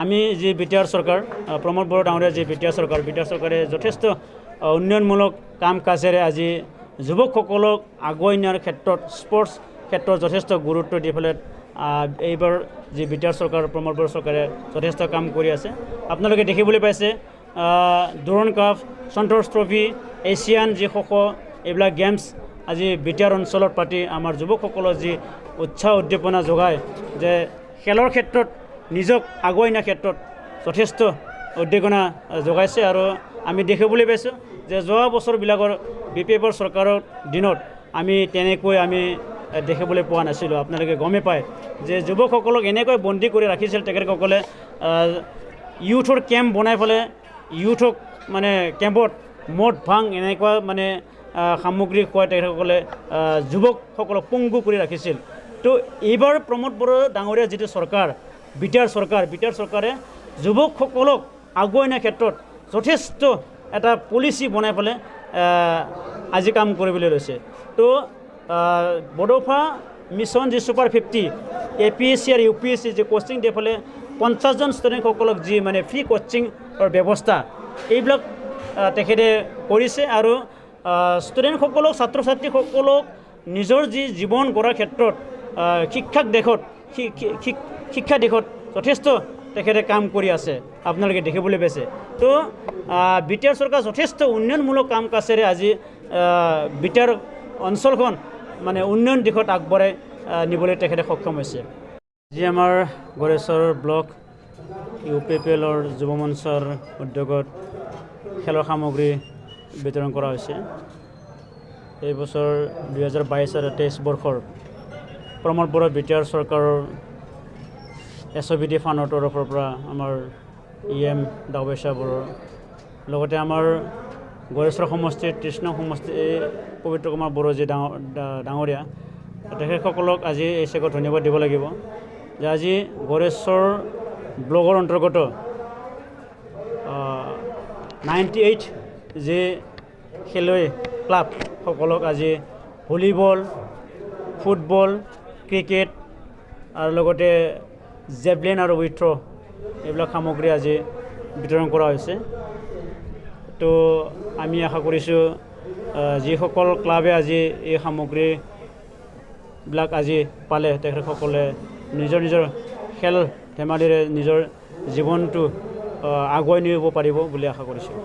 আমি যে বিটিআৰ চৰকাৰ প্ৰমোদ বড়ো ডাঙৰীয়া যে বিটিআৰ চৰকাৰে যথেষ্ট উন্নয়নমূলক কাম কাজেৰে আজি যুৱকসকলক আগুৱাই নিয়াৰ ক্ষেত্ৰত স্পৰ্টছ ক্ষেত্ৰত যথেষ্ট গুৰুত্ব দি পেলাই এইবাৰ যি বিটিআৰ চৰকাৰ প্ৰমোদ বড়ো চৰকাৰে যথেষ্ট কাম কৰি আছে। আপোনালোকে দেখিবলৈ পাইছে দুৰণ কাপ, সন্তোষ ট্ৰফি, এছিয়ান যি এইবিলাক গেমছ আজি বিটিআৰ অঞ্চলত পাতি আমাৰ যুৱকসকলৰ যি উৎসাহ উদ্দীপনা যোগায় যে খেলৰ ক্ষেত্ৰত নিজক আগুৱাই নিয়াৰ ক্ষেত্ৰত যথেষ্ট উদ্দীপনা যোগাইছে। আৰু আমি দেখিবলৈ পাইছোঁ যে যোৱা বছৰবিলাকৰ UPPL চৰকাৰৰ দিনত আমি তেনেকৈ দেখিবলৈ পোৱা নাছিলোঁ। আপোনালোকে গমে পায় যে যুৱকসকলক এনেকৈ বন্দী কৰি ৰাখিছিল তেখেতসকলে ইউথৰ কেম্প বনাই পেলাই ইউথক কেম্পত মদ ভাং এনেকুৱা সামগ্ৰী খুৱাই তেখেতসকলে যুৱকসকলক পংগু কৰি ৰাখিছিল। তো এইবাৰ প্ৰমোদ বড়ো ডাঙৰীয়া যিটো চৰকাৰ বিটিআৰ চৰকাৰে যুৱকসকলক আগুৱাই নিয়াৰ ক্ষেত্ৰত যথেষ্ট এটা পলিচি বনাই পেলাই আজি কাম কৰিবলৈ লৈছে। তো বড়োফা মিছন যি ছুপাৰ 50 APSC আৰু UPSC যি কোচিং দি পেলাই 50জন ষ্টুডেণ্টসকলক যি ফ্ৰী কোচিঙৰ ব্যৱস্থা এইবিলাক তেখেতে কৰিছে। আৰু ষ্টুডেণ্টসকলক ছাত্ৰ ছাত্ৰীসকলক নিজৰ যি জীৱন গঢ়াৰ ক্ষেত্ৰত শিক্ষা দিশত যথেষ্ট তেখেতে কাম কৰি আছে, আপোনালোকে দেখিবলৈ পাইছে। তো বিটিআৰ চৰকাৰ যথেষ্ট উন্নয়নমূলক কাম কাজেৰে আজি বিটিআৰ অঞ্চলখন উন্নয়ন দিশত আগবঢ়াই নিবলৈ তেখেতে সক্ষম হৈছে। আজি আমাৰ গড়েশ্বৰ ব্লক UPPLৰ যুৱ মঞ্চৰ উদ্যোগত খেলৰ সামগ্ৰী বিতৰণ কৰা হৈছে। এই বছৰ 2022 আৰু 23 বৰ্ষৰ প্ৰমোদ বড়ো বিটিআৰ চৰকাৰৰ SOBD ফাণ্ডৰ তৰফৰ পৰা আমাৰ EM দাৱেশা বড়োৰ লগতে আমাৰ গড়েশ্বৰ সমষ্টিৰ 30 নং সমষ্টি পবিত্ৰ কুমাৰ বড়ো যি ডাঙৰীয়া তেখেতসকলক আজি এই চেগত ধন্যবাদ দিব লাগিব যে আজি গড়েশ্বৰ ব্লকৰ অন্তৰ্গত 98 যি খেলুৱৈ ক্লাবসকলক আজি ভলীবল, ফুটবল, ক্ৰিকেট আৰু লগতে জেভলিন আৰু উইথ্ৰ এইবিলাক সামগ্ৰী আজি বিতৰণ কৰা হৈছে। তো আমি আশা কৰিছোঁ যিসকল ক্লাবে আজি এই সামগ্ৰীবিলাক আজি পালে তেখেতসকলে নিজৰ খেল ধেমালিৰে নিজৰ জীৱনটো আগুৱাই নিব পাৰিব বুলি আশা কৰিছোঁ।